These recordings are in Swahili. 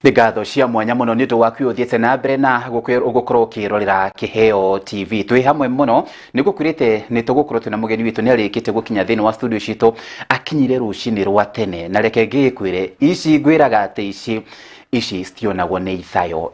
Ngatho cia mwanya muno ni ndu waku uthiete na mbere na gukorwo ukirorera Kiheo TV. Twi hamwe muno ni gukurite ni tugukorwo tuna mugeni witu ni arikite gukinya thini wa studio citu akinyire rucini rwa tene na reke ngikwire ici ngwiraga ati ici stionagwo ni ithayo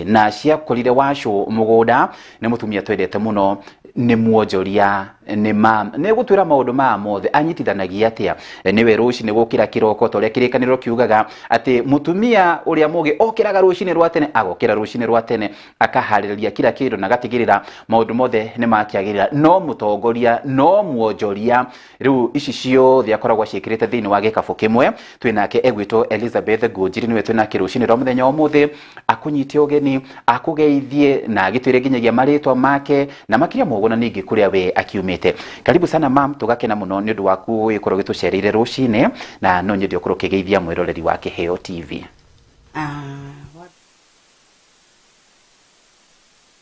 na cia kurire wacu mugunda ni mutumia twendete muno ni muonjoria ni mam ni gutwira maundu ma mothe anyitithanagia atia niwe rucini gukira kiroko tore kirikaniro kiugaga ati mutumia uria mugi okiraga rucini rwa tene agokira rucini rwa tene akahaririria kila kindu na gatigirira maundu mothe ni makiagirira no mutongoria no muonjoria riu ici ciothe akoragwa cikirite thini wa gikabu kimwe twinake egwito Elizabeth Ngũnjiri niwe twinake rucini rwa muthenya omuthe akunyite ugeni akugeithie na gitwire ginyagia maritwa make na makiria mogona ningi kuria we akiumite. Karibu sana mam, tugakena muno ni undu waku wikorwo gitucerire rucini na no nyende ukorwo kigeithia mwiroreri wa Kiheo TV.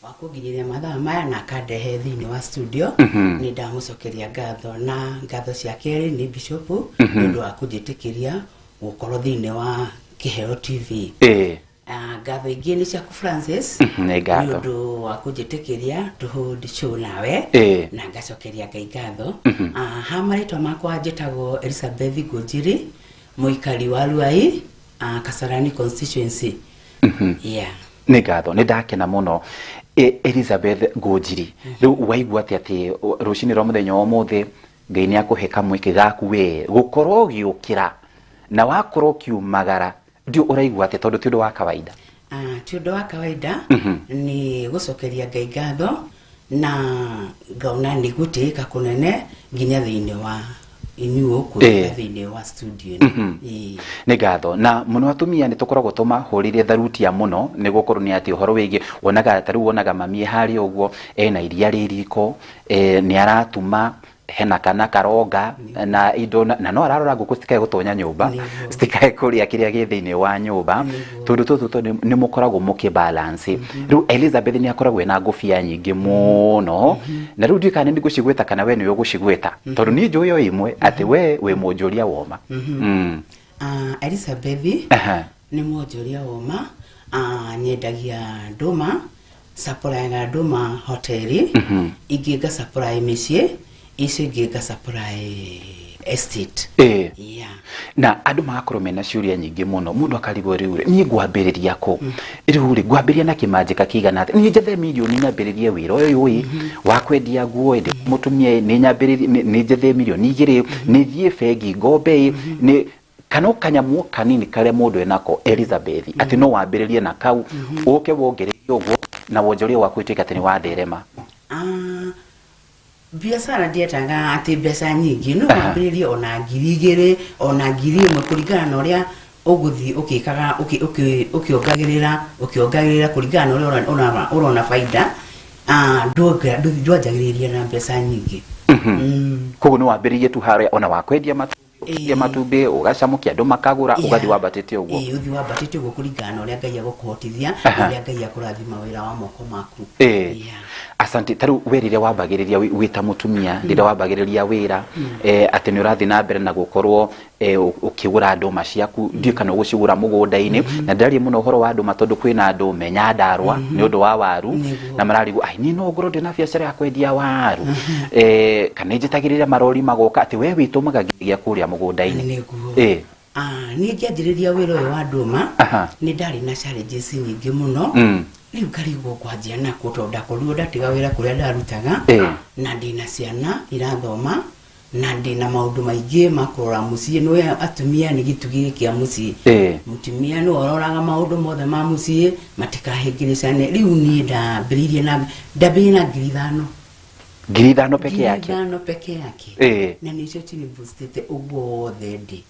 Wakugiriria mathaa maya na kandehe thini wa studio ni ndamucokeria ngatho na ngatho cia keri ni Bishop ni undu wa kunjitikiria gukorwo thini wa Kiheo TV. Ngatho ingi ni cia ku Francis ni undu wa kunjitikiria tuhudi show nawe na ngacokeria ngai ngatho. Ha maritwa makwa njitagwo Elizabeth Ngũnjiri muikari wa Ruai Kasarani constituency. Ni ngatho ni ndakena muno Elizabeth Ngũnjiri. Riu waigua ati rucini rwa muthenya omuthe ngai ni akuhe kamwe kigaku we gukorwo giukira na wakorwo kiumagara ndio uraigua ati tondu ti undu wa kawaida. Ti undu wa kawaida ni gucokeria ngai ngatho na ngauna ni gutika kunene nginya thini wa inyuo kuria thini wa studio ni ngatho na muno atumia ni tukoragwo tumahurire tharuti ya muno ni gukorwo ni ati uhoro wigi wonaga taru wonaga mami hari uguo ena iria ririko ni aratuma hena kana karoga na indo na no ararora nguku stikae gutonya nyumba stikae kuria kiria gi thini wa nyumba tondu tutu ni mukoragwo muki balance. Riu Elizabeth ni akoragwo na ngufia nyingi muno na riu ndikane ndi gucigweta kana we niwe gucigweta tondu ni njuyo imwe ati we muonjoria woma. Elizabeth ni muonjoria woma nyendagia nduma supply na nduma hoteli igiga supply micie isi giga supply estate. Na andu magakorwo mena ciuria nyingi muno mundu akarigwo riu ni ngwambiriria ko riu ri ngwambiria na kimanjika kigana ati ni njethe milioni nyambiririe wira uyu wa kwendia nguo ndi mutumia ni nyambiririe ni njethe milioni igiri ni thie fegi ngombe ni kana kanyamu kanini kare mundu enako Elizabeth ati no wambiririe na kau uke wongererie uguo na wonjoria waku itwika ati ni watherema. Biashara ndietaga ati mbeca nyingi no wambiririe ona ngiri ona ngiri imwe kuringana na uria uguthi ukikaga ukiongagirira kuringana uria urona faida ndwanjagiriria na mbeca nyingi. Koguo no wambiririe tu haria ona wakwendia matumbi ugacamukia andu makagura ugathi wambatite uguo uthi wambatite uguo kuringana uria ngai agukuhotithia uria ngai akurathima wira wa moko maku. Asante. Taru werire wambagiriria wita mutumia ndira wambagiriria wira ati ni urathi na mbere na gukorwo ukigura nduma ciaku ndi kana gucigura mugunda-ini na ndari muno horo wa nduma tondu kwina andu menya ndarwa ni undu wa waru na mararigu ai ni no ngoro ndina biacara ya kwendia waru kana njitagirira marori magoka ati we witumaga ngiria kuria mugunda-ini. Ni ngianjiriria wira uyu wa nduma ni ndari na challenges nyingi muno riu karigwo kwanjia na kutonda kurio ndatiga wira kuria ndarutaga na ndina ciana irathoma na ndina maundu maingi makurora mucii no atumia ni gitugi kia mucii mutumia no ororaga maundu mothe ma mucii matikahingiricane riu ni ndambiririe na ndabina 5,000 peke yake 5,000 peke yake na nicio chini boostete uguo thedi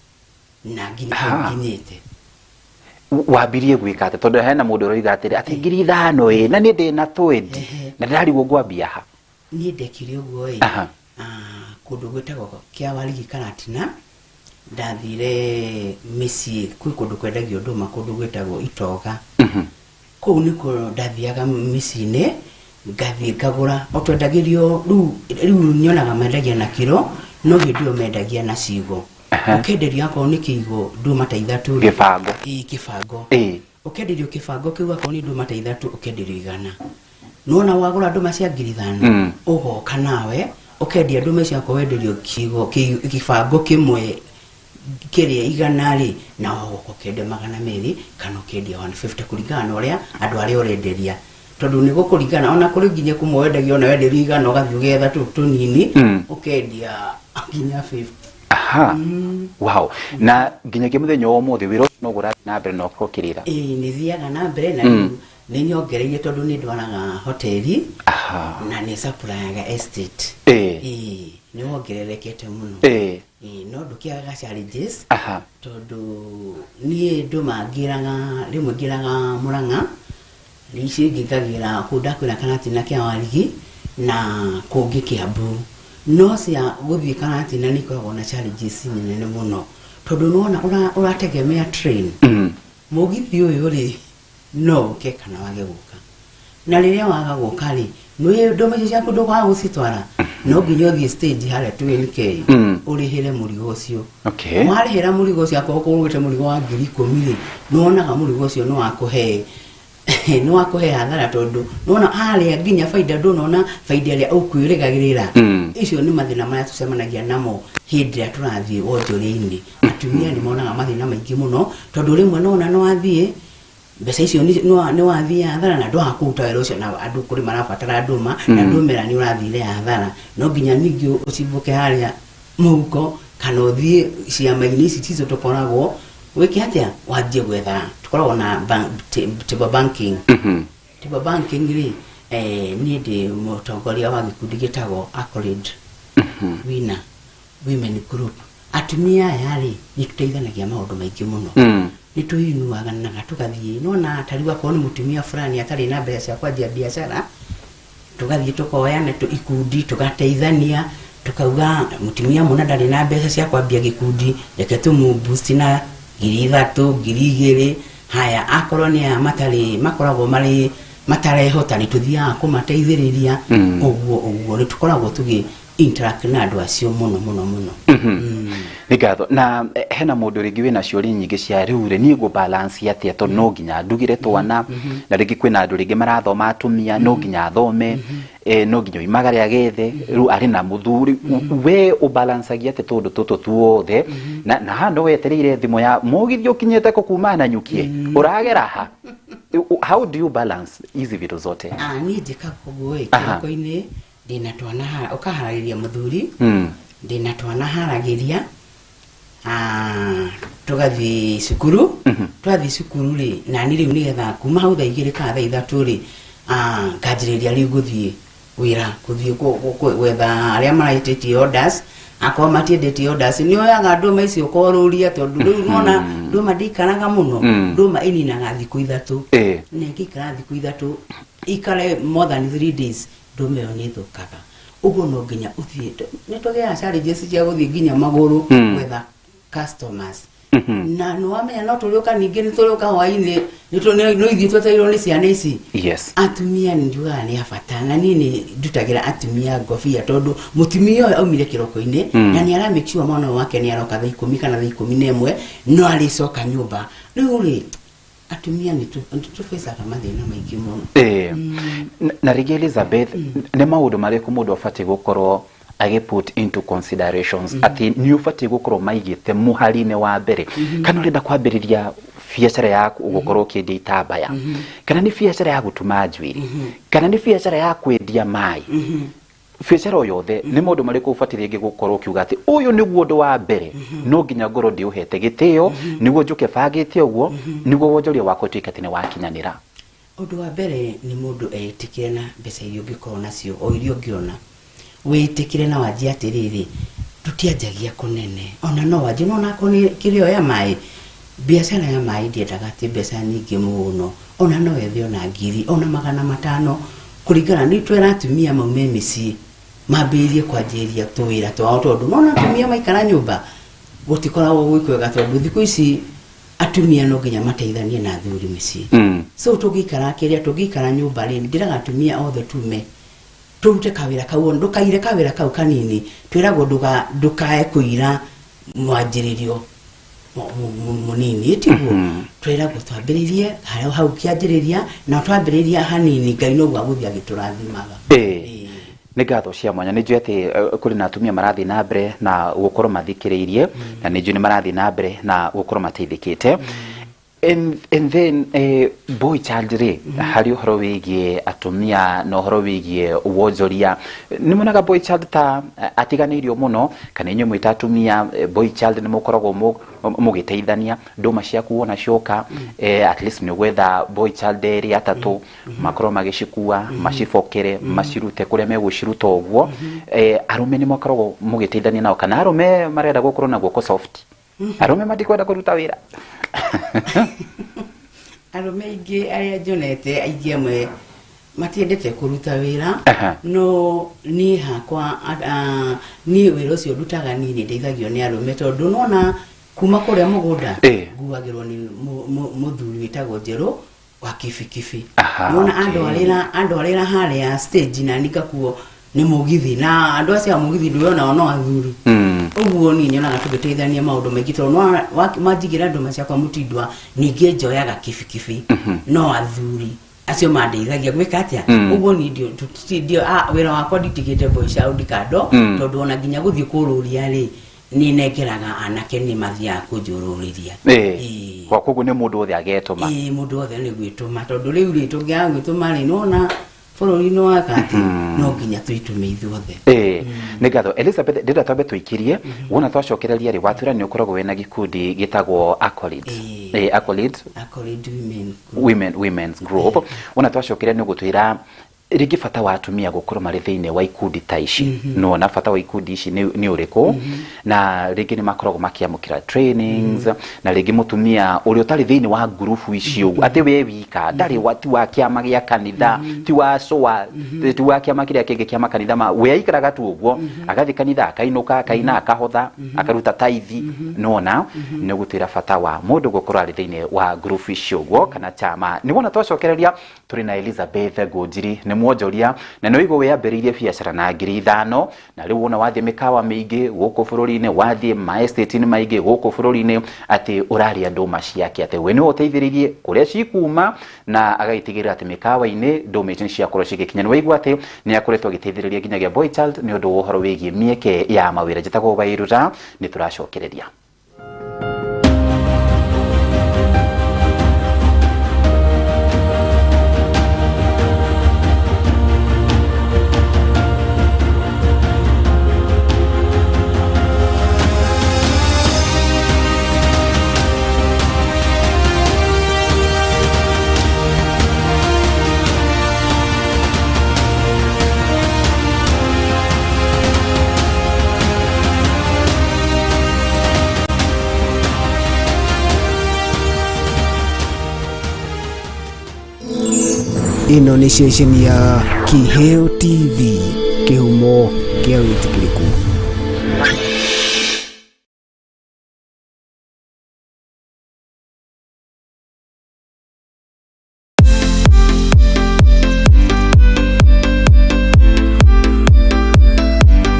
na nginyite wabirie gwika ati tondu hena mundu roiga atiri ati 5,000 na ni ndina 20 na ndarigwo ngwambia ha ni ndekire uguo kundu gwetagwo kia warigi karatina ndathire misi kwi kundu kwendagio nduma kundu gwetagwo itoga kuu niko ndathiaga misi-ini ngathie ngagura otwendagirio riu nyonaga mendagia na kiro no ndio mendagia na cigo ukenderia ko ni kiigo nduma ta 3 gibango gibango ukendirio kibango kiu akorwo ni nduma ta ithatu ukendirio 100 nona wagura nduma cia 5,000 ugoka nawe ukendia nduma cia kwenderio kibango kimwe kiria 100 ri na ugoka ukende 200 kana ukendia 150 kuringana na uria andu aria urenderia tondu ni gukuringana ona kuri nginya kumwendagia ona wenderio 100 ugathii ugetha tunini ukendia nginya 50. Aha. Wow. Na nginya kimuthenya umuthi wiro no gura na mbere no kokirira. Ni thiaga na mbere na ni nyongereire tondu ni ndwaraga hoteli. Aha. Na ni supplyaga estate. Ni wongererekete muno. No ndukiaga challenges. Aha. Tondu ni nduma rimwe ngiraga Murang'a rici ngigagira kundakwira kanatina kia Warigi na kungi Kiambu. No cia guthii kanatina ni koragwo na challenges nene muno tondu nona urategemea train mugithi uyu ri no ke kana wage guka na riria waga guka ri no nduma cia kundu kwa gucitwara no nginya thii stage hale 2NK urihire murigo ucio warihira murigo ucio akoro kurugite murigo wa 10,000 ri nonaga murigo ucio no akuhe no akuhe hathara tondu nona haria nginya faida ndunona faida ria ukwirigagirira icio ni mathina maria tucemanagia namo hindi ya turathie wonjoria-ini atumia ni monaga mathina maingi muno tondu rimwe nona no athie mbeca icio ni wathie hathara na ndwakuruta wira ucio na andu kuri marabatara nduma na ndumira ni urathire hathara no nginya ningi ucibuke haria muhuko kana uthie ciama-ini ici cizo tukoragwo wiki atia wajie gwetha tukoragwo na tiba banking tiba banking ri ni ndi mutongoria wa gikundi gitagwo Accolade Winner Women Group atumia yari ni tuteithanagia maundu maingi muno ni tuinuaga na tugathie nona tariwa kwa ni mutumia fulani atari na mbeca cia kwanjia biashara tugathie tukoyana ikundi tugateithania tukauga mutumia muna ndari na mbeca cia kwambia gikundi reke tumuboost na 3,000 2,000 haya akorwo ni matari makoragwo mari matarehota ni tuthiaga kumateithiriria uguo ni tukoragwo tugi interact na andu acio muno nigatho na hena mundu ringi wina ciori nyingi cia riure ni go balance atia to no nginya ndugire twana na ringi kwina andu ringi marathoma atumia no nginya athome no nginya imagare agethe ru ari na muthuri we o balance agia te tondu tutu tuothe na hando wetereire thimo ya mugithio kinyete ko kuma na nyukie uragera ha how do you balance hizi vitu zote ni ndika kugwe kiko-ini ndina twana ukahariria muthuri ndina twana haragiria tugathi cukuru twathi cukuru ri na ni riu nigetha kuma hau thaa 2 kana thaa 3 ri ngajiriria riu guthie wira kuthie gwetha aria maraititie orders akwa matiendetie orders ni oyaga nduma icio koruria tondu riu nona nduma ndikaraga muno nduma ininaga thiku 3 ngikara thiku 3 ikare more than 3 days ndume yo ni thukaga uguo no nginya uthie ni tugea challenges cia guthie nginya maguru gwetha customers na no amenya no tulioka ningi ni tulioka hwaini no ithie tweteirwo ni ciana ici atumia ni njuga ni abata na nini ndutagira atumia ngofia tondu mutumia uyu aumire kiroko-ini na ni ara make sure mwana wake ni aroka thaa 10 kana thaa 11 no alicoka nyumba riu ri atumia ni tufesa kama thina maingi muno na rigi Elizabeth ne maundu mariku mundu afati gukorwo age put into considerations ati ni ufati gukorwo maigite muharine wa mbere kana urenda kwambiriria biacara yaku ugukorwo kindi itabaya kana ni biacara ya gutuma njwiri kana ni biacara ya kwendia mai biacara yothe ni mundu mariku ufati ringi gukorwo kiuga ati uyu ni guo wa mbere no nginya ngoro ndi uhete gitio niguo njuke bagite uguo niguo wonjoria wako twikatine wakinyanira undu wa mbere ni mundu etikire na mbeca irio ngikorwo nacio o irio ngiona witikire na wajia atiriri tutianjagia kunene ona no wajia nona koni kirio ya mai biashara ya mai ndiendaga ati mbeca nyingi muno ona no wethio na ngiri ona 500 kuringana ni twera atumia maume misi mambirie kwanjiria tuwira twao tondu nona atumia maikara nyumba gutikoragwo gwikwega tondu thiku ici atumia no nginya mateithanie na athuri misi so tugikara kiria tugikara nyumba ri ndiraga atumia othe tume turute kawira kau ndukaire kawira kau kanini twiragwo ndukae kuira mwanjiririo munini tiguo twira gutwambiririe hau kianjiriria na twambiriria hanini Ngai no gwa guthia giturathimaga nä ngatho cia mwanya nä njå atä kå rä na atumia marathi na mbere na gå korwo mathikä rä irie na nä njå nä marathi na mbere na gå korwo mateithä te and then boy child rä harä å horo wä giä atumia na å horo wä giä wonjoria nä monaga boy child ta atiganä irio må no kana inyuä mwä ta atumia boy child nä må koragwo må gä teithania ndåma ciaku wona cioka at least nä gwetha boy child erä atatå makorwo magä cikua macibokere macirute kå rä a megå ciruta å guo arå nä makoragwo må gä teithania nao kana arå marenda gå korwo na guoko soft arå matikwenda kå ruta wä ra arume ingi aria njonete aingi amwe matiendete kuruta wira no ni hakwa ni wira ucio ndutaga nini ndeithagio ni arume tondu nona kuma kuria mugunda nguagirwo ni muthuri witagwo Njeru wa kibikibi nona andu arira haria stage na nikakuo ni mugithi na andu acio mugithi ndiona no athuri uguo ni nyonaga tugiteithania maundu maingi tondu manjigira nduma ciakwa mutindwa ninge njoyaga kibikibi no athuri acio mandeithagia gwika atia uguo ni ndio wira wakwa nditigite boy child kando tondu ona nginya guthii kururia ri ni negeraga anake ni mathia kunjururiria kwa koguo ni mundu othe agetuma mundu othe ni gwituma tondu riu ri tungia gwituma ri nona fororino wakati no nginya tuitume ithuothe nä ngatho Elizabeth ndä twambe tå ikirie wona twacokereria rä watwä ra nä å koragwo wena gikundi gätagwo women's group wona twacokereria nä gå twä ra rĩngĩ bata wa atumia gũkorwo marĩ thĩinĩ wa ikundi ta ici no na bata wa ikundi ici nĩ ũrĩkũ na rĩngĩ nĩ makoragwo makĩamũkĩra trainings na rĩngĩ mũtumia ũrĩa ũtarĩ thĩinĩ wa ngurubu ici ũguo atĩ we wika ndarĩ ti wa kĩama gĩa kanitha ti wa SOA ti wa kĩama kĩrĩa kĩngĩ kĩama kanitha we aikaraga tu ũguo agathiĩ kanitha akainũka akaina akahotha akaruta taithi nona nĩ gũtwĩra bata wa mũndũ gũkorwo arĩ thĩinĩ wa ngurubu ici ũguo kana chama nĩ wona twacokereria tũrĩ na Elizabeth Ngũnjiri mwonjoria na no igo yambĩrĩirie biacara na 5,000 na rĩu wona wathiĩ mĩkawa mĩingĩ gũkũ bũrũri-inĩ wathiĩ ma estate-inĩ maingĩ gũkũ bũrũri-inĩ atĩ ũraria ndũma ciake atĩ we nĩ ũteithĩrĩirie kũrĩa cikuma na agaitigĩrĩra atĩ mĩkawa-inĩ ndũma icio ciakorwo cigĩkinya nĩ waigua atĩ nĩ akoretwo agĩteithĩrĩria nginyagia boy child nĩ ũndũ wa ũhoro wĩgiĩ mĩeke ya mawĩra njĩtagwo Wairuta nĩ tũracokereria ino ni ceceni ya Kiheo TV kihumo kia witikiriku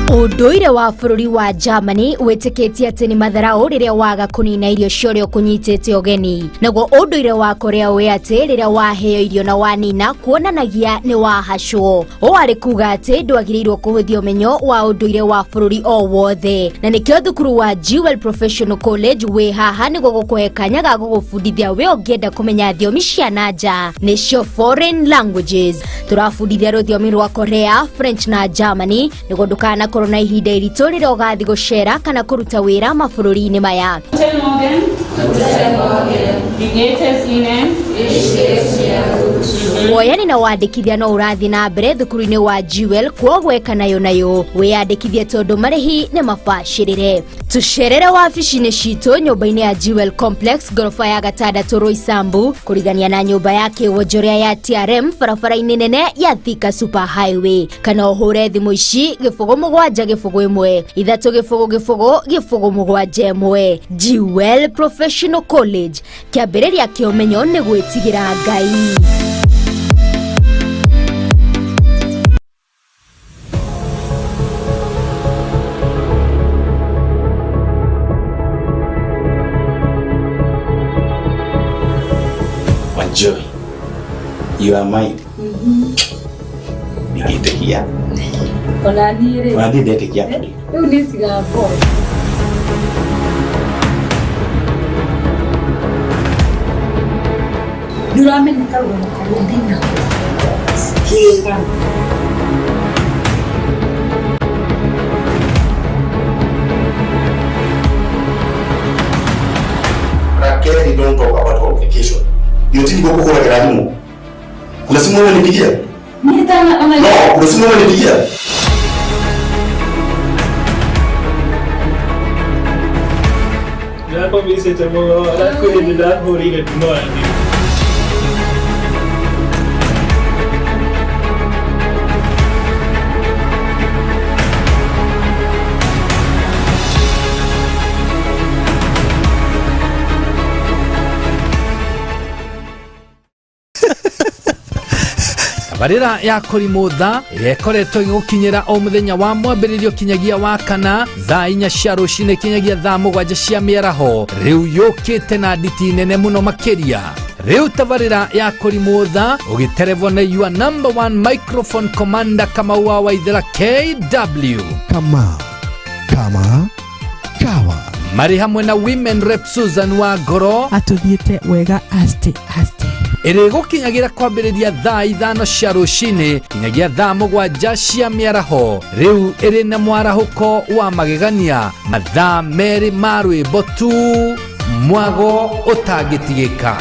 Ũndũire wa bũrũri wa Germany wĩtĩkĩtie atĩ nĩ matharau rĩrĩa waga kũnina irio ciorĩa kũnyitĩte ũgeni. Naguo ũndũire wa Korea wĩ atĩ rĩrĩa waheo irio na wanina kuonanagia nĩ wahacwo. Ũũ arĩ kuga atĩ ndwagĩrĩirwo kũhũthia ũmenyo wa ũndũire wa bũrũri o wothe. Na nĩkĩo thukuru wa Jewel Professional College wĩ haha nĩguo gũkũhe kanya ga gũgũbundithia we ũngĩenda kũmenya thiomi cia nanja nĩcio foreign languages. Tũrabundithia rũthiomi rwa Korea, French na Germany nĩguo ndũkanakorwo na ihinda iritũ rĩrĩa ũgathiĩ gũcera kana kũruta wĩra mabũrũri-inĩ maya. Woyani na wandĩkithia no ũrathiĩ na mbere thukuru-inĩ wa Jewel kuogweka nayo wĩyandĩkithie tondũ marĩhi nĩ mabacĩrĩre. Tũcerere wabici-inĩ citũ nyũmba-inĩ ya Jewel Complex gorofa ya 6 Roysambu kũrigania na nyũmba ya kĩwonjoria ya TRM barabara-inĩ nene ya Thika Super Highway kana ũhũre thimũ ici 0771 300 Jewel Professional College kĩambĩrĩria kĩa ũmenyo nĩ gwĩtigĩra Ngai. Joy, you are mine. Nikitekia. Onanire. Wadi detekia. Eu nisiga po. Duramente cargo na quarentena. Higa. Raquel, don't talk about complication. You think go kwa gradimu? Kuna simu unanipigia? No, kuna simu unanipigia? Kenapa bisa cuma aku yang dah hori ke dunia ni? Barira ya Korimotha iria ikoretwo igukinyira o muthenya wa mwambiririo kinyagia wa kana thaa 4 cia rucine kinyagia thaa 7 cia miaraho riu yukite na nditi nene muno makiria. Riu tabarira ya Korimotha ugiterevwo na your number 1 microphone commander Kamau wa Waithera KW. Kama kawa Mari hamwe na women rep Susan wa Ngoro atuthiete wega aste iri gukinyagira kwambiriria thaa 5 cia rucine kinyagia thaa 7 cia miaraho riu iri na mwarahuko wa magegania mathaa meri ma rwimbo tu mwago utangitigika.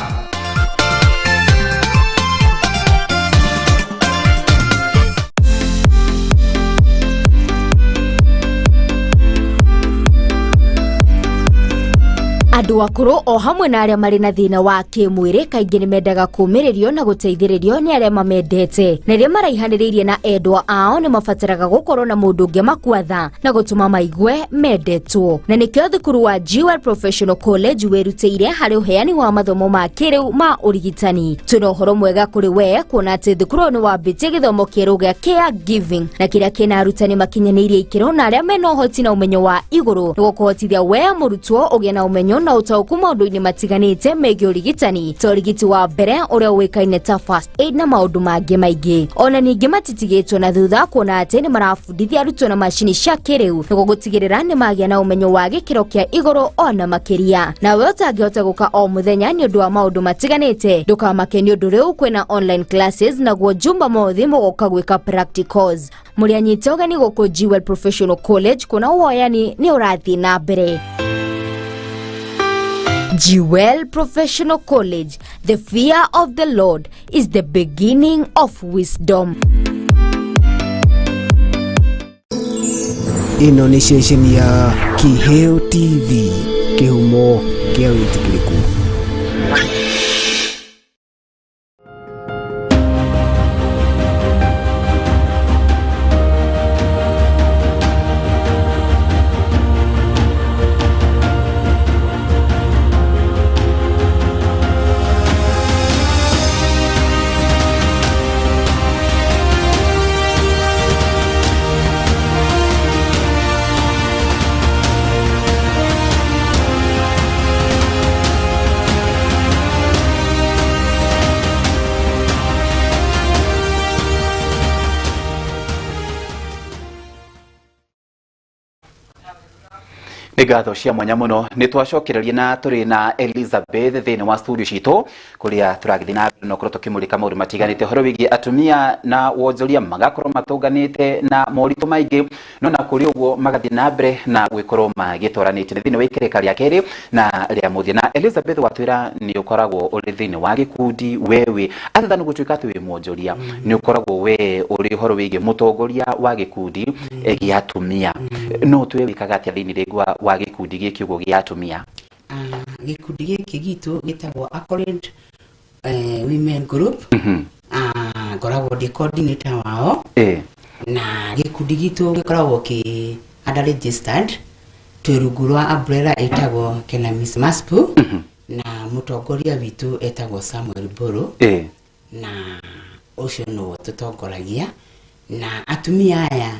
Andu akuru o hamwe na aria mari na thina wa kimwiri kaingi nimendaga kumiririo na guteithiririo ni aria mamendete na aria maraihaniriirie na endwa ao ni mabataraga gukorwo na mundu ungi makwatha na gutuma maigue mendetwo na nikio thukuru wa Jewel Professional College werutĩire hari uheani wa mathomo ma kiriu ma urigitani. Tuna uhoro mwega kuri we kuona ati thukuru ni wambitie githomo kieru gia caregiving na kiria kina arutani makinyaniirie ikiro na aria mena uhoti na umenyo wa iguru ni gukuhotithia we murutwo ugie na umenyo na utauku maundu-ini matiganite megie urigitani ta urigiti wa mbere uria uikaine ta first aid na maundu mangi maingi. Ona ningi matitigitwo na thutha kuona ati ni marabundithia arutwo na macini cia kiriu niguo gutigirira ni magia na umenyo wa gikiro kia iguru ona makiria. Na we utangihota guka o muthenya ni undu wa maundu matiganite ndukamake ni undu riu kwina online classes naguo jumba mothi mugoka gwika practicals. Murianyite ugeni guku Jewel Professional College kuna uoyani ni urathi na mbere. Jewel Professional College, the fear of the Lord is the beginning of wisdom. ino ni ceceni ya Kiheo TV, kihumo kia witikiriku. Ngatho cia mwanya muno ni twacokereria na turi na Elizabeth thini wa studio citu kuria turagithina no kuro tukimulika maundu matiganite horo wigi atumia na wonjoria magakorwo matuganite na moritu maingi no na kuri uguo magathina mbere na gwikorwo magitoranite thini wa ikirika ria keri na ria muthia. Na Elizabeth watwira ni ukoragwo uri thini wa gikundi wewe atatha nugutwika ati wi mwonjoria ni ukoragwo we uri horo wigi mutongoria wa gikundi gia atumia no twe wikaga atia thini rigwa wa gikundi giki ugo gia atumia. Gikundi giki gitu gitagwo Accolade Women Group. Ngoragwo ndi coordinator wao. Na gikundi gitu gikoragwo ki under registered twirungu rwa umbrella etagwo Kena Miss Maspu. Na mutongoria witu etagwo Samuel Boro. Na ucio no tutongoragia na atumia aya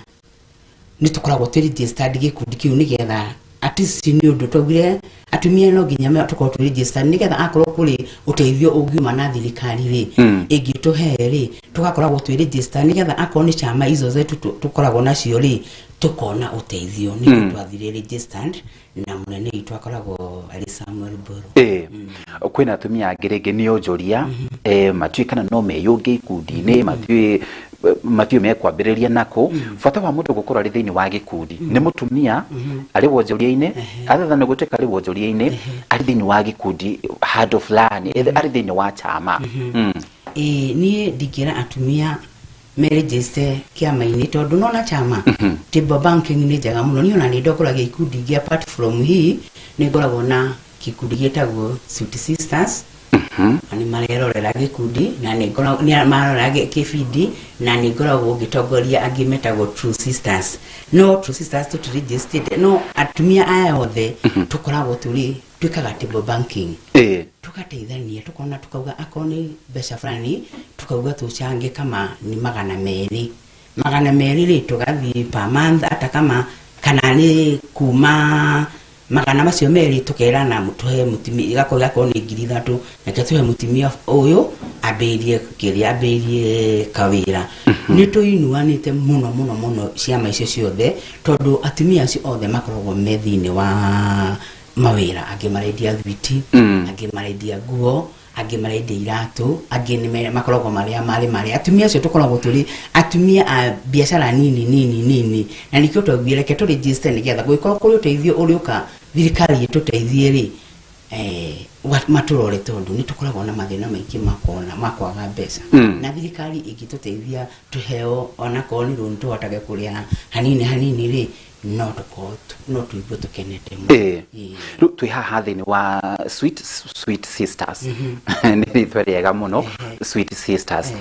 ni tukoragwo twi registered gikundi kiu nigetha atisi ni undu togire atumia no ginya tuko tu register nigetha akorwo kuri uteithio ungiuma na thirikari ri ingituhe ri tugakoragwo tu register nigetha akorwo ni chama izo zetu tukoragwo nacio ri tukona uteithio ni twathire registered na munene itu akoragwo ari Samuel Buru kwina atumia ngerege ni onjoria matuikana no meyunge ikundi-ini matiu mekwambĩrĩria nako bata wa mũndũ gũkorwo arĩ thĩinĩ wa gĩkundi nĩ mũtumia arĩ wonjoria-inĩ athatha nĩ gũtuĩka arĩ wonjoria-inĩ arĩ thĩinĩ wa gĩkundi handũ fulani arĩ thĩinĩ wa chama niĩ ndingĩra atumia meregister kĩama-inĩ tondũ nona chama table banking nĩ njega mũno niĩ ona nĩ ndokoragia ikundi ingĩ apart from hii nĩ ngoragwo na gĩkundi gĩtagwo Sweet Sisters ani marerorera gikundi na ni marora kibindi na ni ngoragwo gitongoria angi metagwo True Sisters no True Sisters to registered no atumia aya othe tukoragwo twikaga table banking tukateithania tukona tukauga akoni mbeca fulani tukauga tuchange kama ni 200 ri tugathi per month hata kama kana ni kuma magana macio meri tukerana mutuhe mutimia igakoga ko ni 3,000 nake tuhe mutimia uyu aberie kiria aberie kawira ni tuinuanite muno ciama icio ciothe tondu atumia acio othe makoragwo methini wa mawira angi marendia thwiti angi marendia nguo angi marendia iratu angi ni makoragwo mari atumia acio tukoragwo turi atumia a biashara nini na nikio twabire ke tu register nigetha gwikora kuri uteithio uriuka thirikari ituteithie ri maturore tondu ni tukoragwo na mathina maingi makwaga mbeca na thirikari ingituteithia tuheo ona ko ni rundu tuhotage kuria hanini ri no tuigwe tukenete mu twi haha thini wa Sweet Sisters ni rithwa riega muno Sweet Sisters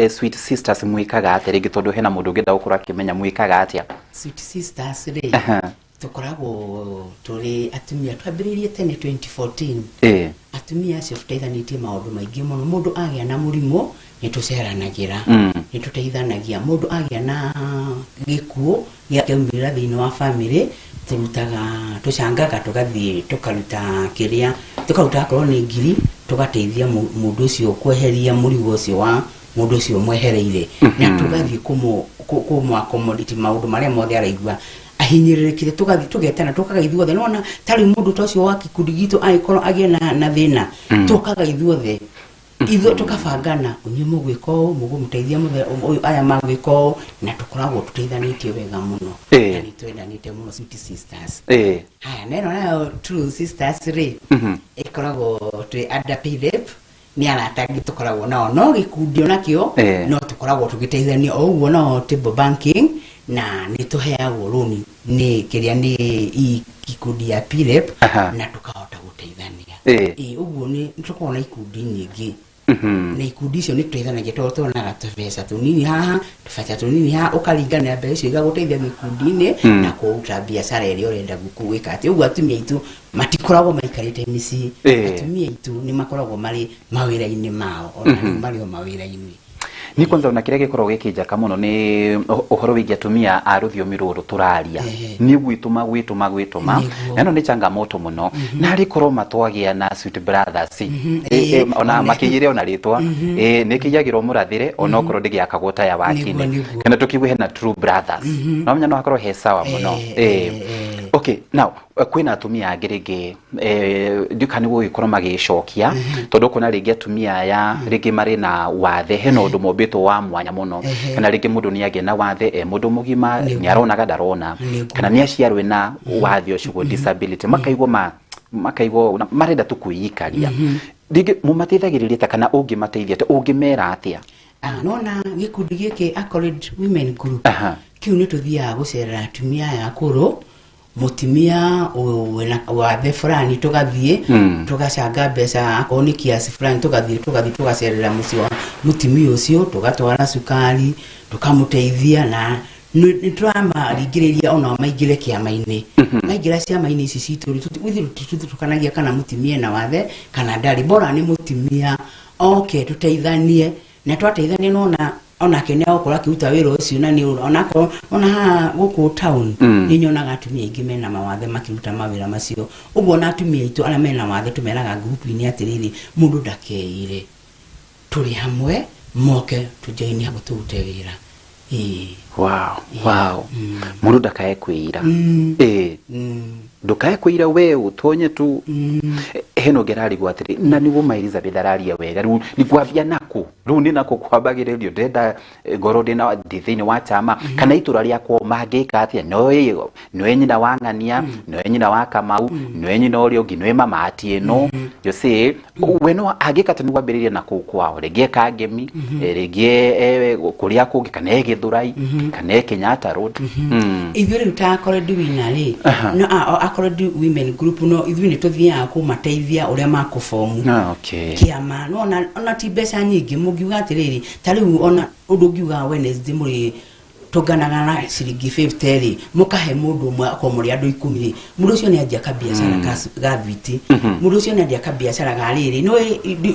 Sweet Sisters mwikaga atia ringi tondu hena mundu ngenda gukura akimenya mwikaga atia Sweet Sisters ri tukoragwo turi atumia twambiririe tene 2014 atumia acio tuteithanitie maundu maingi muno mundu agia na murimo ni tuceranagira ni tuteithanagia mundu agia na gikuo giakeumira thiini wa family turutaga tucangaga tugathie tukaruta kiria tukaruta korwo ni ngiri tugateithia mundu ucio kweheria murigo ucio wa mundu ucio mwehereire na tugathie kumu accommodate maundu maria mothe araigua ahinyiririkire tugathi tugetana tukaga ithuothe nona tari mundu tocio wa kikundi gitu aikorwo agie na thina tukaga ithuothe ithuo tukabangana unye mugwiko mugumuteithia muthe uyu aya magwiko na tukoragwo tuteithanitie wega muno ni twendanite muno Sweet Sisters haya neno nayo True Sisters ri ikoragwo twi underpaid ni aratangi tukoragwo nao no gikundi onakio no tukoragwo tugiteithania o uguo no table banking na ni tuheagwo loan ni kiria ni gikundi ya PIREP na tukahota guteithania uguo ni tukoragwo na ikundi nyingi na ikundi icio ni tuteithanagia tondu na gatubesa tunini haha tubacha tunini haha ukaringana mbeca icio igaguteithia gikundi-ini na kuruta biashara iria urenda gukuwika ati uguo atumia itu matikoragwo maikarite misi atumia itu ni makoragwo mari mawira-ini mao ona ni mari mawira-ini ni kwanza una kiria gikorwo gikijaka muno ni uhoro wigi atumia a ruthiomi ruru turaria ni gwituma nano ni changamoto muno na ari korwo matwagia na Sweet Brothers ona makiyire ona ritwa ni kiyagirwo murathire ona korwo ndigiakagwo ta ya wakine kana tukigwe na True Brothers no menya no akorwo he sawa muno okay now kwina atumia ngirigi ndukani wo ikorwo magicokia tondu kuna ringi atumia ya ringi mari na wathe hena undu mobito wa mwanya muno kana ringi mundu ni agie na wathe mundu mugima ni aronaga ndarona kana ni aciarwe na wathe ucio disability makaigwo marenda tukuikaria ringi mumateithagiriria ta kana ungimateithia ta ungimera atia nona gikundi giki Accolade Women Group kiu ni tuthia gucerera atumia ya kuru mutimia wena wathe fulani tugathie tugacanga mbeca akoni kiasi fulani tugathie tugacerera muci wa mutimia ucio tugatwara sukari tukamuteithia na ni drama rigiriria ona maigire kiama-ini maigira ciama-ini ici citu tukanagia kana mutimia na wathe kana ndari bora ni mutimia okay tuteithanie na twateithanie nona ona kene okora kiuta wiro ucio na ni onako ona guku town ni nyonaga atumia ingi mena mawathe makiruta mawira macio uguo na atumia itu ala mena mawathe tumeraga group ini atiriri mundu ndakeire turi hamwe moke tujaini hapo tute wira wow mundu ndakae kwira ndukae kwira we utonye tu heno gerari gwatiri na niwo mairiza bedararia wega ru ni kwabia nako ru ni nako kwabagirerio ndenda gorode na dithini wa chama kana itura ria kwa magika atia no nyina wangania no nyina wa Kamau no nyina ori ogi no mama ati no you see weno agika tani wabiriria nako kwao regie kagemi regie kuria kungi kana egithurai kana Kenyatta road ithuri utakore duwinali no akore du women group no ithuri nituthia ku mateithia uria makufomu kiama no ona tibesa nyingi mugiuga atiriri tariu ona undugiuga Wednesday muri tuganaga na ciringi 50 mukahe mundu umwe akomuri andu 10 mundu ucio ni anjia kabiashara gathwiti mundu ucio ni anjia kabiashara gariri no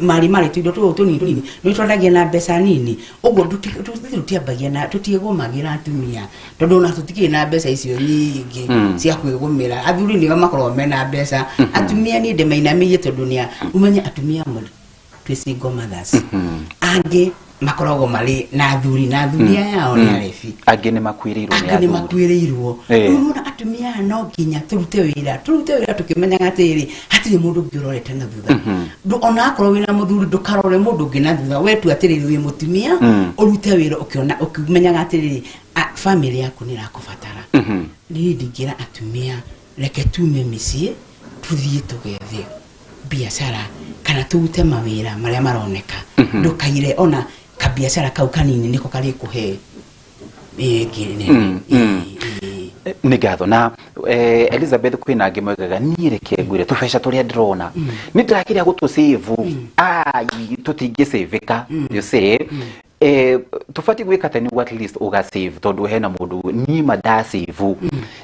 mari tuindo tunini no twandagia na mbeca nini uguo tutiambagia na tutiegumagira atumia tondu na tutikire na mbeca icio nyingi cia kwigumira athuri ni makorwo mena mbeca atumia ni ndemainamie tondu ni umenya atumia mu twisigo mothers ange makorogo mali na athuri yao ni arefi agene makwirirwo unaona atumia no kinya turute wira tukimenya atiri hatiri mundu ngirorete na thutha ndu ona akorwo wina muthuri ndukarore mundu ngina thutha wetu atiri wi mutumia urute wira ukiona ukimenya atiri family yaku ni rakubatara ni ndigira atumia reke tume micie tuthie tugethe biashara kana tute mawira maria maroneka ndukaire ona kabiashara kau kanini niko kali kuhe nigatho na Elizabeth kwina ngimwegaga nireke ngwire tufesha turia ndirona nitirakiria gutusave tutingisaveka you say tufati gwika tani at least uga save tondu hena mundu ni madasivu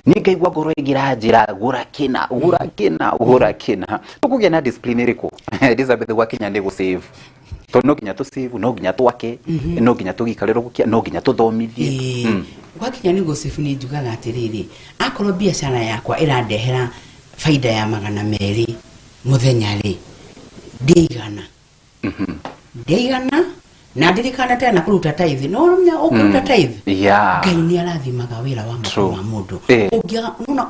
ningaigwa ngoro igira njira gura kina tukugia na discipline riko Elizabeth gwakinya ndi gusave no ginya tu save no ginya twake no ginya tugikarero gukia no ginya tuthomithie gwakinya ni gusave ni njugaga atiriri akoro biashara yakwa irandehera faida ya 200 muthenya ri ndigana na ndirikana tena kuruta tithe no mnya okuruta tithe ngai ni arathimaga wira wa mako mundu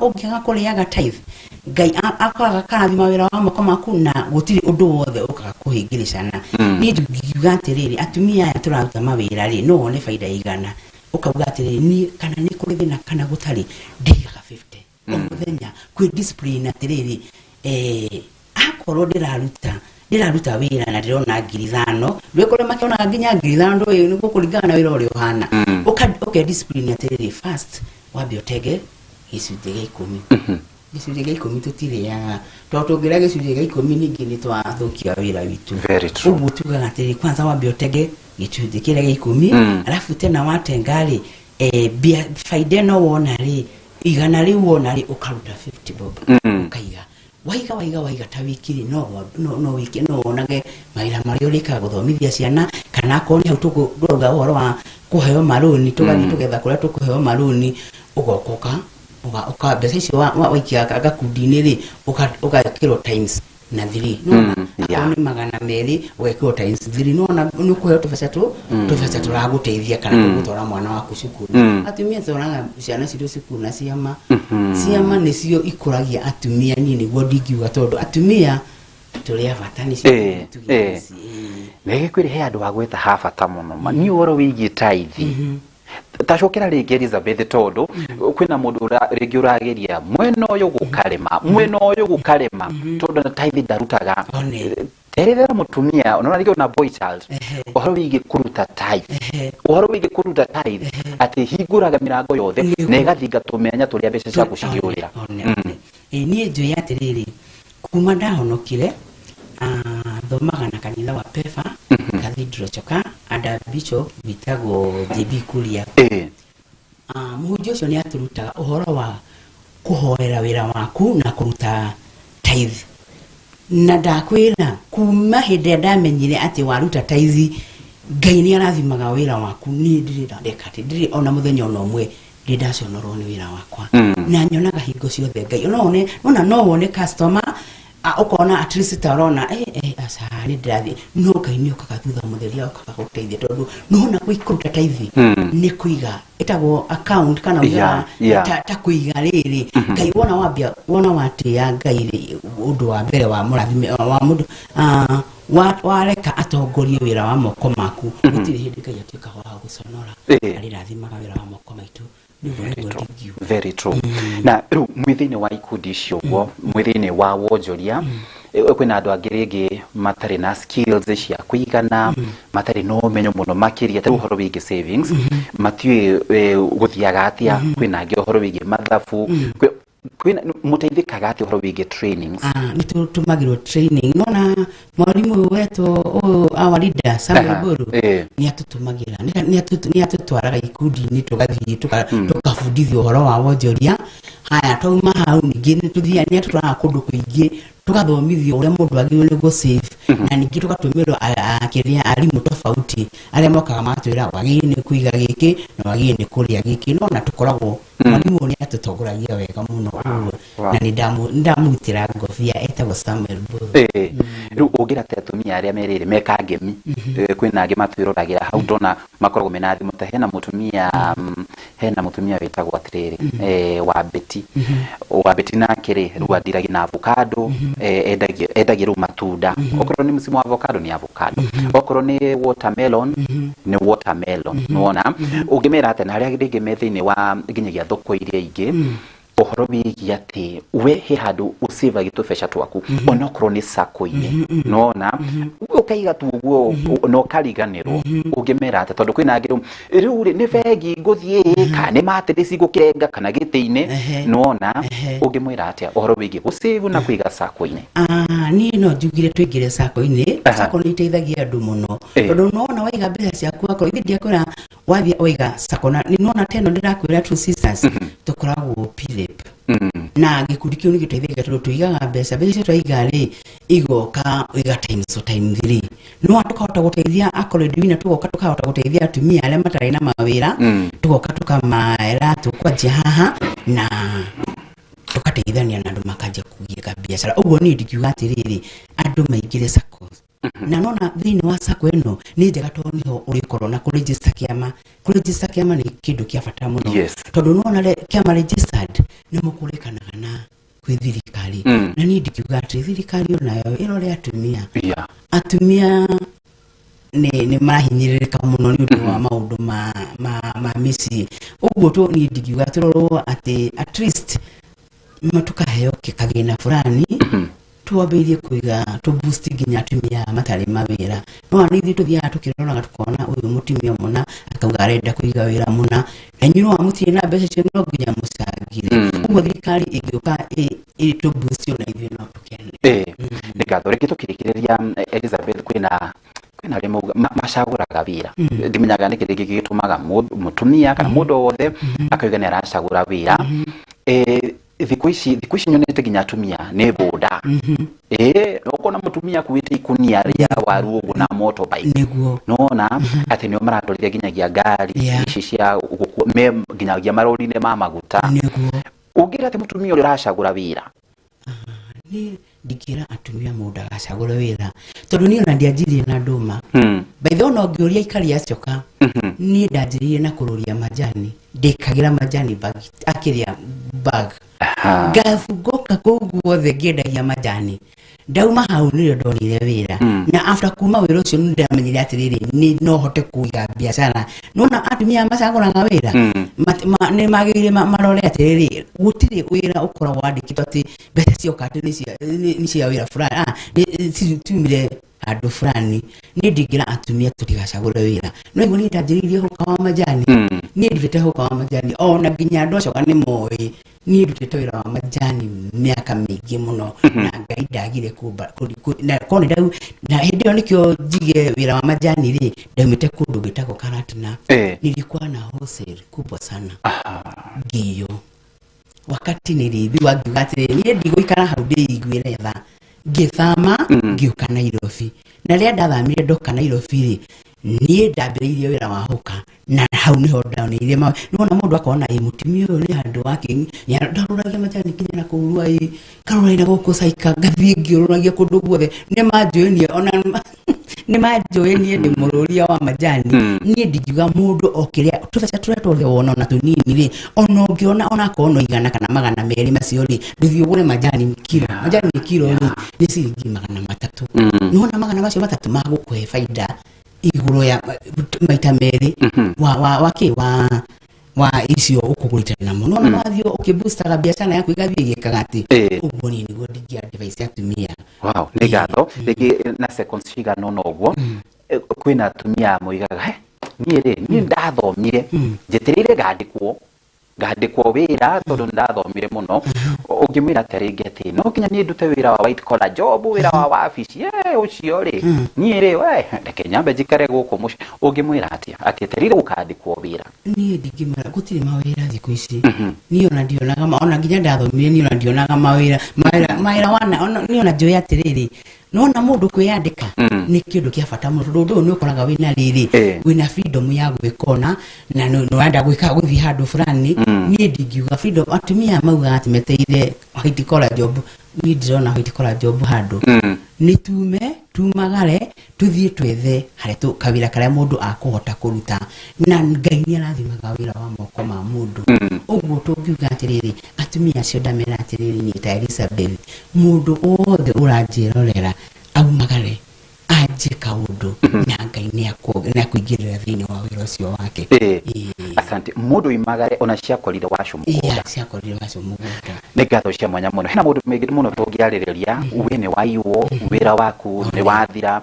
ungiaga kuriaga tithe ngai akaga karathima wira wa mako maku na gutiri undu wothe ukakuhingiricana ni ngiuga atiriri atumia aya turaruta mawira ri no one faida igana ukauga atiriri ni kana ni kuri thina kana gutari ndiga 50 omuthenya kwi discipline atiriri akoro ndiraruta wira na ndirona 5,000 ndwekore makiona nginya 5,000 uyu niguo kuringana wira uri uhana uka discipline atiriri fast wabe utege gicunjĩ gĩa 10 tutiriaga tũgira gicunjĩ gĩa 10 ningi ni twathukia wira witu uguo tugaga atiriri kwanza wabe utege gicunjĩ kĩrĩa gĩa 10 alafu tena watengari faida no wona ri igana ri wona ri ukaruta 50 bob ukaiga waiga tawikiri no wiki no onage maira mari urika guthomithia ciana kana ko ni hautuko ndoga uhoro wa kuheo maruni tugathi tugetha kuria tukuheo maruni ugokoka uka mbeca icio waikia agakundini ri ukakiro times na 3 no ni 200 ugekiro times 3 no ni kuheo tufesa turaguteithia kana gutwara mwana waku cukuru atumia turaga ciana citu cukuru na ciama nicio ikuragia atumia nini guo ndingiuga tondu atumia turia batani cio tugisi negekwire he andu agweta ha bata muno ni woro wigie tithe tacokera ringi Elizabeth tondu kwina mundu ringi urageria mwena uyu gukarema tondu na tithe darutaga terethera mutumia unaona ringi na boy child uhoro wigi kuruta tithe ati hinguraga mirango yothe na igathinga tumenya turia mbeca cia gucigiurira ni njoya atiriri kuma ndahonokire thomaga na kanitha wa Pefa Cathedral Choka ada bishop bitago JB Kuria muhunjia ucio ni aturutaga uhoro wa kuhoera wira waku na kuruta tithe na ndakwira kuma hinde ndamenyire ati waruta tithe Ngai nĩ arathimaga wĩra waku ni ndirĩrandeka atĩ ndiri ona mũthenya ona ũmwe ndacionorwo nĩ wĩra wakwa na nyonaga hingo ciothe Ngai no wone customer ukona at least tarona asa ni ndathi no Ngai nĩ okaga thutha mũtheria okaga gũteithia tondũ no na gwĩkũruta taithi nĩ kũiga etagwo account kana ta kũiga rĩrĩ Ngai wona watĩa Ngai ũndũ wa mbere wa mũrathime wa mũndũ wareka atongorie wĩra wa moko maku gũtirĩ hĩndĩ Ngai atuĩkaga wa gũconora arĩrathimaga wĩra wa moko maitũ. Very true. Na rĩu mwithini wa ikundi icio guo mwithini wa wonjoria kwina andu angĩ rĩngĩ matarĩ na skills cia kuigana matarĩ no ũmenyo mũno makĩria ta ũhoro wĩgiĩ savings matiũĩ gũthiaga atĩa kwina angĩ ũhoro wĩgiĩ mathabu kwina mũteithĩkaga atĩa ũhoro wĩgiĩ trainings nĩ tũmagĩrwo training nona mwarimũ wetu our leader Samuel Boru nĩ atũtũmagĩra nĩ atũtwaraga ikundi-inĩ tũgathiĩ tũkabundithio ũhoro wa wonjoria haya twauma hau ningĩ nĩ atũtwaraga kũndũ kũingĩ tukathomithio ũrĩa mũndũ agĩrĩirwo nĩ gũ-save na ningĩ tũgatũmĩrwo akĩrĩa arimũ tofauti arĩa mokaga matwĩra wagĩrĩirwo nĩ kũiga gĩkĩ na wagĩrĩirwo nĩ kũrĩa gĩkĩ no na tũkoragwo mwarimũ nĩ atũtongoragia wega mũno na nĩ ndamũrutĩra ngobia etagwo Samuel Boru. Rĩu ũngĩrate atumia arĩa merĩrĩ meka ngemi kwĩna angĩ matwĩroragĩra hau ndona makoragwo mena thimũ ta hena mũtumia wĩtagwo atĩrĩrĩ wa Beti nake rĩ rĩu andiragia na avocado endagia rĩu matunda okorwo nĩ msimu wa avocado nĩ avocado okorwo nĩ watermelon nĩ watermelon nona ũngĩmera atĩ na arĩa rĩngĩ me thĩinĩ wa nginyagia thoko iria ingĩ ũhoro wĩgiĩ atĩ we he handũ ũsave gĩtũbeca twaku onokorwo nĩ sako-inĩ nona ũkaiga tu ũguo na ũkariganĩrwo ũngĩmera atĩ tondũ kwĩna angĩ rĩu nĩ bengi ngũthiĩ kana nĩ matirĩci gũkenga kana gĩtĩ-inĩ nona ũngĩmwĩra atĩa ũhoro wĩgiĩ gũsave na kũiga sako-inĩ. Niĩ no njugire tũingĩre sako-inĩ sako nĩ iteithagia andũ mũno tondũ nona waiga mbeca ciaku akorwo ithe ndiakwĩra wathiĩ waiga sako na nona teno ndĩrakwĩra True Sisters tũkoragwo PILEP na gĩkundi kĩu nĩ gĩteithagia tondũ tũigaga mbeca icio twaiga rĩ igoka iga times 3 no tukahota gũteithia akoredi wina tukahota gũteithia atumia arĩa matarĩ na mawĩra tugoka tukamaĩra tukwanjia haha na tukateithania na andũ makanjia kũiga biacara ũguo niĩ ndikiuga atĩrĩrĩ andũ maingĩre sako na nona thĩinĩ wa sako ĩno nĩ njega tondũ niho ũrĩkorwo na kũregister kĩama nĩ kĩndũ kĩa bata mũno tondũ nona kĩama registered nĩ mũkũrĩkanaga na kwĩ thirikari na niĩ ndikiuga atĩ thirikari onayo ĩrore atumia nĩ mahinyĩrĩrĩka mũno nĩ ũndũ wa maũndũ ma mĩciĩ ũguo tu niĩ ndikiuga tũrorwo atĩ at least tukaheo kĩkagĩna fulani tuambĩrĩrie kũiga boost nginya atumia matarĩ mawĩra no nĩ ithuĩ tũthiaga tũkĩroraga tukona ũyũ mũtumia mũna akauga arenda kũiga wĩra mũna na inyuĩ no mũtirĩ na mbeca icio no nginya mũcangire ũguo thirikari ĩngĩũka boost na ithuĩ no tũkene. Nĩ ngatho rĩngĩ tũkĩrĩkĩrĩria Elizabeth kwĩna arĩa macagũraga wĩra ndimenyaga nĩ kĩrĩa gĩgĩtũmaga mũtumia kana mũndũ wothe akauga nĩ aracagũra wĩra thikũ ici nyonete nginya atumia nĩ boda ukona mũtumia kuĩte ikunia rĩa waru ũguo na motorbike nona atĩ nĩo maratwarithia nginyagia ngari ici cia nginyagia marori-inĩ ma maguta ũngĩra atĩ mũtumia ũrĩa ũracagũra wĩra ndikĩra atumia mũndũ agacagũra wĩra tondũ niĩ ona ndianjirie na ndũma baitho no ngĩũria ikari acoka niĩ ndanjirie na kũrũria majani ndĩkagĩra majani akĩrĩa bag ngafungoka kũu guothe ngĩendagia majani ndauma hau nĩrĩo ndonire wĩra na after kuma wĩra ũcio nĩ ndamenyire atĩrĩrĩ no hote kũiga biacara nona atumia macagũraga wĩra nĩ magĩrĩire marore atĩrĩrĩ gũtirĩ wĩra ũkoragwo wandĩkĩtwo atĩ mbeca cioka atĩ nĩ cia wĩra fulani tumire andũ fulani niĩ ndingĩra atumia tũtigacagũre wĩra no iguo niĩ ndanjĩrĩirie hũka wa majani niĩ ndutĩte hũka wa majani ona nginya andũ acoka nĩ moĩ niĩ ndutĩte wĩra wa majani mĩaka mĩingĩ mũno na Ngai ndagire na kone ndau na hĩndĩ ĩyo nĩkĩo njige wĩra wa majani rĩ ndaumĩte kũndũ gĩtagwo Karatina nilikuwa na wholesale kubwa sana Giyo wakati niliambiwa niĩ ndigũikara hau ndĩiguĩre tha ngĩthama ngĩũka Nairobi na rĩrĩa ndathamire ndoka Nairobi rĩ niä ndambä wä ra wa hoka na hau nä ho ndaonire nona må ndå akona mutumia å yå nä handå wake ndarå majani kinya na kå rua karå na gå kå caika ngathiä ngä å rå ragia kå ndå guothe nä manjå ona nä manjå nie ndä må rå ria wa majani niä ndingiuga må ndå o kä rä a tå beca tå rä a twothe wona ona tå nini rä ona å ngä ona onakorwo no igana kana magana merä macio rä ndå thiä å gå re majani kiro rä nä ciringi magana matatå nona magana macio matatå magå kå he baida iguru ya maita meri wa icio ukugurita na muno na wathio ukiboosta biashara yako igathie gikagati uguo ni niguo ndingia device atumia wow ni gatho rigi na seconds figa no guo kwina atumia muigaga ni ndathomire njeterire gandikwo wira tondu ndathomire muno ungimwira taringi ati no kinya ni ndute wira wa white collar job wira wa wabici ucio ri ni ri we ndeke nyambe njikare guku muci ungimwira ati terire ukandikwo wira ni ndingimara gutire mawira thiku ici ni ona ndionaga ona nginya ndathomire ni ona ndionaga mawira wana ni ona njoya atiriri nona mundu kwiyandika ni kindu kia bata muno tondu ni ukoraga wina riri wina freedom ya gwikona na no wanda gwika guthi handu fulani ni ndingiuga freedom atumia mauga ati meteire white collar job ni ndirona white collar job handu ni tumagare tuthie twethe hare tu kawira karia mundu akuhota kuruta na Ngai ni arathimaga wira wa moko ma mundu uguo tungiuga atiriri atumia cio ndamera atiriri ni ta Elizabeth mundu othe uranjirorera aumagare aje kaundu na Ngai ni akuingirira thini wa wira ucio wake asante mundu imagare ona ciakorire wacu mugunda ciakorire wacu mugunda ni gatho cia mwanya muno hena mundu megire muno tungiaririria wene waiwo wira waku ni wathira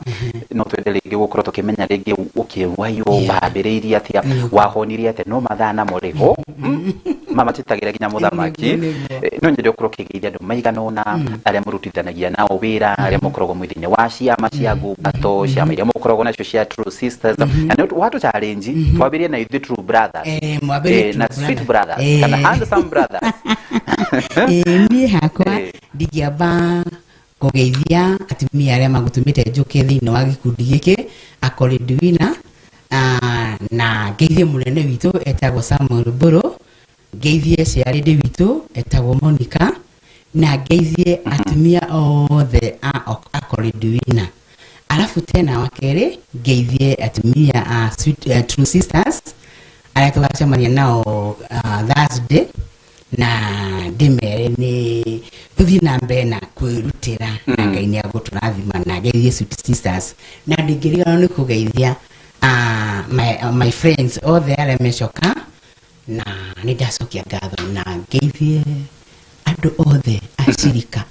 no twendelige gukorwo tukimenya ringi ukiwaiwo wambiriirie atia wahonirie atia no mathana muriho mama titagira ginya muthamaki no nyende ukorwo kigeithia andu maiganona aria murutithanagia nao wira aria mukoragwo mwithine wa ciama cia ngumbato ciama iria mukoragwo nacio cia True Sisters and watu challenge twabirie na the True Brothers na Sweet Brothers kana Handsome Brothers ni hakwa ndigiamba kugeithia atumia aria magutumite njuke thini wa gikundi giki akori duina na geithie munene witu etagwo Samuel Buru geithie ciarinde witu etagwo Monica na geithie atumia othe akori duina alafu tena wakere geithie atumia True Sisters aria tugacemania nao Thursday na ndimere ni tuthi na mbere na kwirutira na Ngai ni aguturathima na geithie Sweet Sisters na ndingirigana ni kugeithia my friends othe aria mecoka na ni ndacokia ngatho na geithie andu othe acirika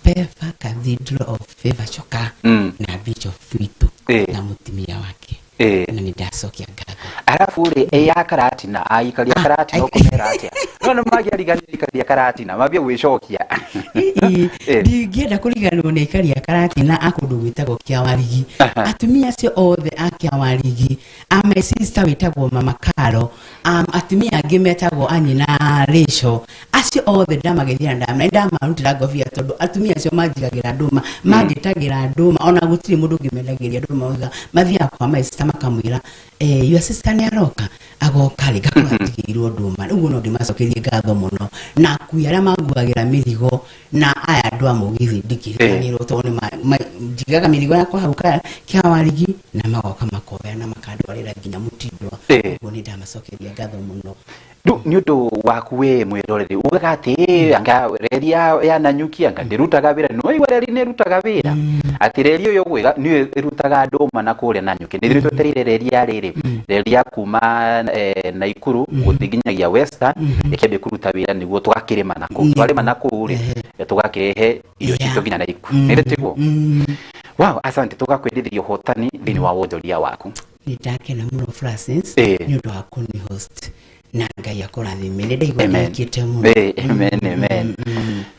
Pefa Cathedral of Favor Choka na Bishop witu na mutumia wake na ni ndacokia ngatho alafu ri ya karatina aikaria karatina ukomera atia no magiariganikaria karatina mabia gwicokia ndingienda kuriganwo ni ikaria karatina akundu gwitagwo kia warigi atumia acio othe akia warigi my sister witagwo Mama Karo atumia angi metagwo anyina Rachel acio othe ndamagethia ndamarutira ngobia tondu atumia acio manjigagira nduma manditagira nduma ona gutiri mundu ngimendagiria nduma oiga mathia kwa my sister makamwira your sister ni aroka agoka ri gakuatigirwo nduma uguo no ndimacokerie ngatho muno na kuya manguagira mirigo na aya andu amugithi ndikiriganirwo tondu njigaga mirigo yakwa hauka kia warigi na magoka makoya na makandwarira nginya mutindwa uguo ni ndamacokeria ngatho muno ni undu waku we mwiroreri ugaga ati anga reria ya nanyuki anga ndirutaga wira no igwa reri ni rutaga wira ati reri uyo gwiga ni irutaga nduma na kuria nanyuki ni rituterire reria riri reria kuma Naikuru guthiginyagia Western ikebe kuruta wira niguo tugakirima nako twarima nako ri tugakirehe iyo cito ginya Naikuru ni tiguo wow asante tugakwendithio hotani thini wa wonjoria waku ni ndakena muno Francis ni undu wa kuni host na Ngai akurathimire ndaigua ndikite muno amen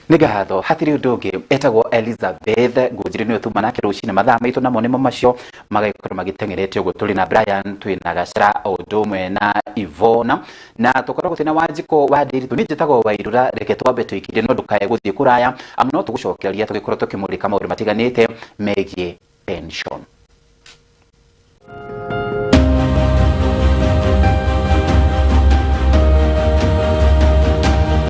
nigatho hatiri undu ungi etagwo Elizabeth ngujiri ni utuma nake rucine mathaa maitu namo nimo macio magaikorwo magitengerete uguo tuli na Brian twina Gacira Odumwe na Ivona na tukoragwo tina Wanjiko wa Ndiritu ni njitagwo Wairura reke twambe twikire no ndukaye guthie kuraya amno tugucokeria tugikorwo tukimurika maundu matiganite megie pension